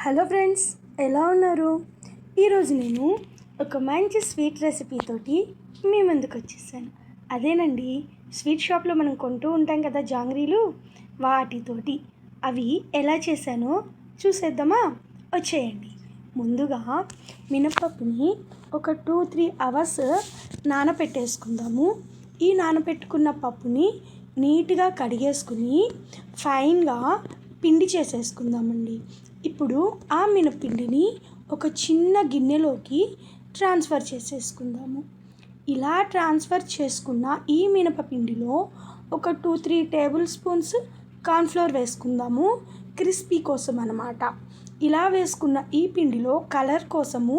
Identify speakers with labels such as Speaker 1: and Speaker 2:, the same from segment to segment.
Speaker 1: Hello friends, ఎలా ఉన్నారు? ఈరోజు నేను ఒక మంచి స్వీట్ రెసిపీతోటి మీ ముందుకు వచ్చేసాను. అదేనండి, స్వీట్ షాప్లో మనం కొంటూ ఉంటాం కదా జాంగ్రీలు, వాటితోటి అవి ఎలా చేశానో చూసేద్దామా? వచ్చేయండి. ముందుగా మినపప్పుని ఒక 2-3 అవర్స్ నానబెట్టేసుకుందాము. ఈ నానబెట్టుకున్న పప్పుని నీట్గా కడిగేసుకుని ఫైన్గా పిండి చేసేసుకుందామండి. ఇప్పుడు ఆ మినపిండిని ఒక చిన్న గిన్నెలోకి ట్రాన్స్ఫర్ చేసేసుకుందాము. ఇలా ట్రాన్స్ఫర్ చేసుకున్న ఈ మినపపిండిలో ఒక 2-3 టేబుల్ స్పూన్స్ కార్న్ఫ్లోర్ వేసుకుందాము, క్రిస్పీ కోసం అన్నమాట. ఇలా వేసుకున్న ఈ పిండిలో కలర్ కోసము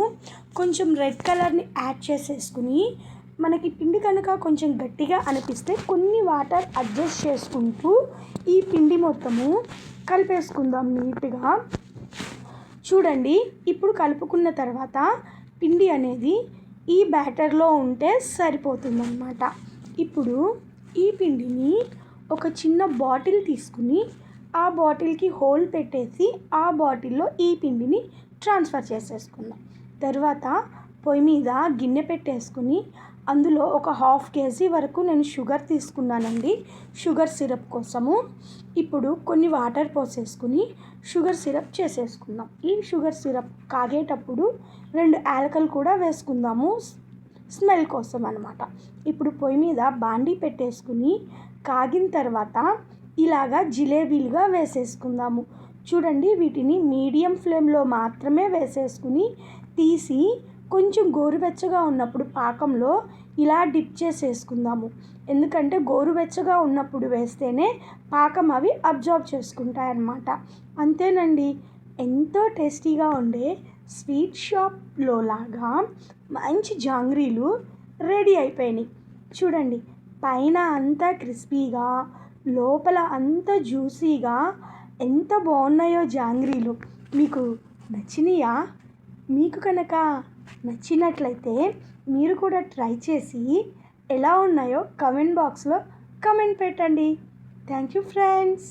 Speaker 1: కొంచెం రెడ్ కలర్ని యాడ్ చేసేసుకుని, మనకి పిండి కనుక కొంచెం గట్టిగా అనిపిస్తే కొన్ని వాటర్ అడ్జస్ట్ చేసుకుంటూ ఈ పిండి మొత్తము కలిపేసుకుందాం నీట్గా. చూడండి, ఇప్పుడు కలుపుకున్న తర్వాత పిండి అనేది ఈ బ్యాటర్లో ఉంటే సరిపోతుందన్నమాట. ఇప్పుడు ఈ పిండిని ఒక చిన్న బాటిల్ తీసుకుని ఆ బాటిల్కి హోల్ పెట్టేసి ఆ బాటిల్లో ఈ పిండిని ట్రాన్స్ఫర్ చేసేసుకుందాం. తర్వాత పొయ్యి మీద గిన్నె పెట్టేసుకుని అందులో ఒక 1/2 kg వరకు నేను షుగర్ తీసుకున్నానండి, షుగర్ సిరప్ కోసము. ఇప్పుడు కొన్ని వాటర్ పోసేసుకుని షుగర్ సిరప్ చేసేసుకుందాం. ఈ షుగర్ సిరప్ కాగేటప్పుడు 2 యాలకులు కూడా వేసుకుందాము, స్మెల్ కోసం అన్నమాట. ఇప్పుడు పొయ్యి మీద బాండీ పెట్టేసుకుని కాగిన తర్వాత ఇలాగా జిలేబీలుగా వేసేసుకుందాము. చూడండి, వీటిని మీడియం ఫ్లేమ్లో మాత్రమే వేసేసుకుని తీసి కొంచెం గోరువెచ్చగా ఉన్నప్పుడు పాకంలో ఇలా డిప్ చేసేసుకుందాము. ఎందుకంటే గోరువెచ్చగా ఉన్నప్పుడు వేస్తేనే పాకం అవి అబ్జర్వ్ చేసుకుంటాయన్నమాట. అంతేనండి, ఎంతో టేస్టీగా ఉండే స్వీట్ షాప్లో లాగా మంచి జాంగ్రీలు రెడీ అయిపోయినాయి. చూడండి, పైన అంతా క్రిస్పీగా, లోపల అంతా జ్యూసీగా ఎంత బాగున్నాయో జాంగ్రీలు. మీకు నచ్చినాయా? మీకు కనుక నచ్చినట్లయితే మీరు కూడా ట్రై చేసి ఎలా ఉన్నాయో కమెంట్ బాక్స్లో కమెంట్ పెట్టండి. Thank you friends.